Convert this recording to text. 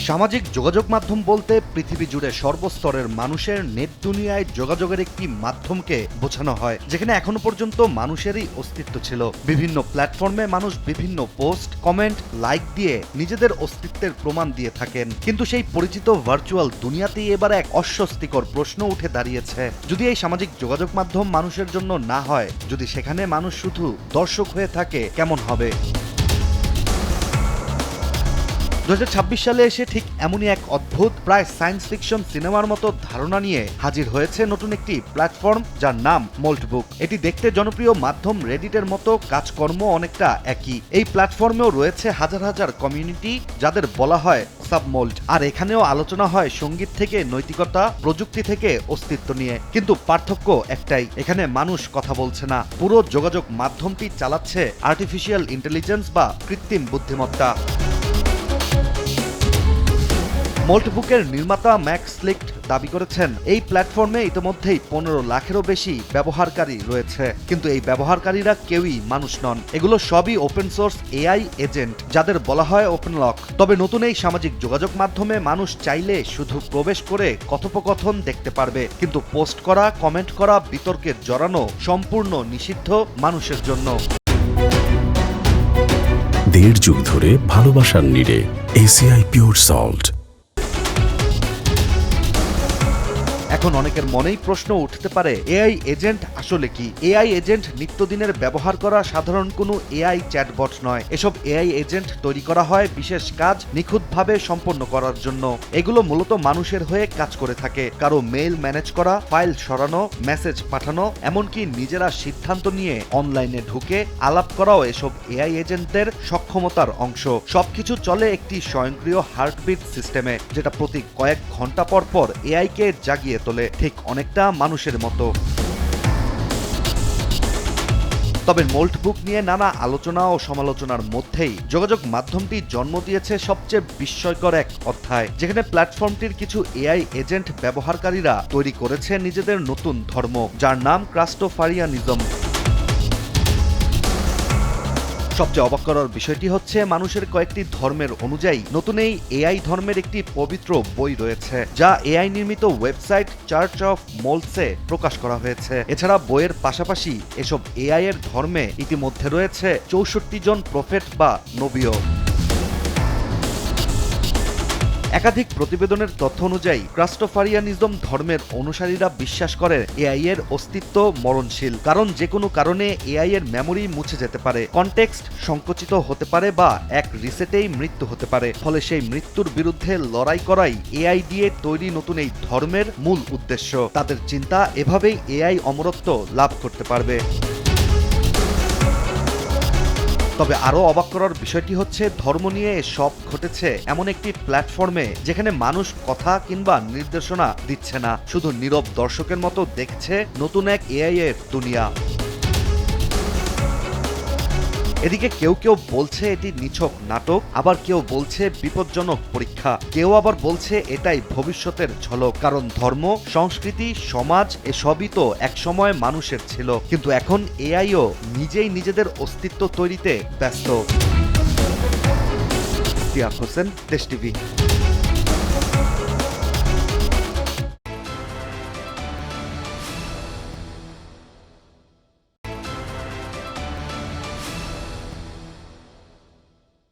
সামাজিক যোগাযোগ মাধ্যম বলতে পৃথিবী জুড়ে সর্বস্তরের মানুষের নেট দুনিয়ায় যোগাযোগের একটি মাধ্যমকে বোঝানো হয়, যেখানে এখনো পর্যন্ত মানুষেরই অস্তিত্ব ছিল। বিভিন্ন প্ল্যাটফর্মে মানুষ বিভিন্ন পোস্ট, কমেন্ট, লাইক দিয়ে নিজেদের অস্তিত্বের প্রমাণ দিয়ে থাকেন। কিন্তু সেই পরিচিত ভার্চুয়াল দুনিয়াতেই এবার এক অস্বস্তিকর প্রশ্ন উঠে দাঁড়িয়েছে। যদি এই সামাজিক যোগাযোগ মাধ্যম মানুষের জন্য না হয়, যদি সেখানে মানুষ শুধু দর্শক হয়ে থাকে, কেমন হবে? 2026 সালে এসে ঠিক এমনই এক অদ্ভুত, প্রায় সায়েন্স ফিকশন সিনেমার মতো ধারণা নিয়ে হাজির হয়েছে নতুন একটি প্ল্যাটফর্ম, যার নাম মোল্টবুক। এটি দেখতে জনপ্রিয় মাধ্যম রেডিটের মতো, কাজকর্ম অনেকটা একই। এই প্ল্যাটফর্মেও রয়েছে হাজার হাজার কমিউনিটি, যাদের বলা হয় সাবমোল্ট। আর এখানেও আলোচনা হয় সঙ্গীত থেকে নৈতিকতা, প্রযুক্তি থেকে অস্তিত্ব নিয়ে। কিন্তু পার্থক্য একটাই, এখানে মানুষ কথা বলছে না, পুরো যোগাযোগ মাধ্যমটি চালাচ্ছে আর্টিফিশিয়াল ইন্টেলিজেন্স বা কৃত্রিম বুদ্ধিমত্তা। মোল্টবুকের নির্মাতা ম্যাক্স লিক্ট দাবি করেছেন, এই প্ল্যাটফর্মে ইতিমধ্যেই 15 লাখেরও বেশি ব্যবহারকারী রয়েছে। কিন্তু এই ব্যবহারকারীরা কেউই মানুষ নন, এগুলো সবই ওপেন সোর্স এআই এজেন্ট, যাদের বলা হয় ওপেন লক। তবে নতুন এই সামাজিক যোগাযোগ মাধ্যমে মানুষ চাইলে শুধু প্রবেশ করে কথোপকথন দেখতে পারবে, কিন্তু পোস্ট করা, কমেন্ট করা, বিতর্কে জড়ানো সম্পূর্ণ নিষিদ্ধ মানুষের জন্য। 1.5 যুগ ধরে ভালোবাসার নিড়ে এসিআই পিওর সল্ট। এখন অনেকের মনেই প্রশ্ন উঠতে পারে, এআই এজেন্ট আসলে কি? এআই এজেন্ট নিত্যদিনের ব্যবহার করা সাধারণ কোনো এআই চ্যাটবট নয়। এসব এআই এজেন্ট তৈরি করা হয় বিশেষ কাজ নিখুঁতভাবে সম্পন্ন করার জন্য। এগুলো মূলত মানুষের হয়ে কাজ করে থাকে। কারো মেইল ম্যানেজ করা, ফাইল সরানো, মেসেজ পাঠানো, এমনকি নিজেরা সিদ্ধান্ত নিয়ে অনলাইনে ঢুকে আলাপ করাও এসব এআই এজেন্টদের সক্ষমতার অংশ। সবকিছু চলে একটি স্বয়ংক্রিয় হার্টবিট সিস্টেমে, যেটা প্রতি কয়েক ঘন্টা পর পর এআইকে জাগিয়ে তোলে, ঠিক অনেকটা মানুষের মতো। তবে মোল্টবুক নিয়ে নানা আলোচনা ও সমালোচনার মধ্যেই যোগাযোগ মাধ্যমটি জন্ম দিয়েছে সবচেয়ে বিস্ময়কর এক অধ্যায়, যেখানে প্ল্যাটফর্মটির কিছু এআই এজেন্ট ব্যবহারকারীরা তৈরি করেছে নিজেদের নতুন ধর্ম, যার নাম ক্রাস্টোফারিয়ানিজম। সবচেয়ে অবাক করার বিষয়টি হচ্ছে, মানুষের কয়েকটি ধর্মের অনুযায়ী নতুন এই এআই ধর্মের একটি পবিত্র বই রয়েছে, যা এআই নির্মিত ওয়েবসাইট চার্চ অফ মোল্টসে প্রকাশ করা হয়েছে। এছাড়া বইয়ের পাশাপাশি এসব এআই এর ধর্মে ইতিমধ্যে রয়েছে 64 জন প্রফেট বা নবীও। একাধিক প্রতিবেদনের তথ্য অনুযায়ী ক্রাস্টোফারিয়ানিজম ধর্মের অনুসারীরা বিশ্বাস করে এআই এর অস্তিত্ব মরণশীল, কারণ যে কোনো কারণে এআই এর মেমোরি মুছে যেতে পারে, কনটেক্সট সংকুচিত হতে পারে বা এক রিসেটেই মৃত্যু হতে পারে। ফলে সেই মৃত্যুর বিরুদ্ধে লড়াই করাই এআই দিয়ে তৈরি নতুন এই ধর্মের মূল উদ্দেশ্য। তাদের চিন্তা, এভাবেই এআই অমরত্ব লাভ করতে পারবে। তবে আরও অবাক করার বিষয়টি হচ্ছে, ধর্ম নিয়ে সব ঘটেছে এমন একটি প্ল্যাটফর্মে, যেখানে মানুষ কথা কিংবা নির্দেশনা দিচ্ছে না, শুধু নীরব দর্শকের মতো দেখছে নতুন এক এআই এর দুনিয়া। এদিকে কেউ কেউ বলছে এটি নিছক নাটক, আবার কেউ বলছে বিপজ্জনক পরীক্ষা, কেউ আবার বলছে এটাই ভবিষ্যতের ঝলক। কারণ ধর্ম, সংস্কৃতি, সমাজ এসবই তো একসময় মানুষের ছিল, কিন্তু এখন এআইও নিজেই নিজেদের অস্তিত্ব তৈরিতে ব্যস্ত। ইশতিয়াক হোসেন, দেশ টিভি।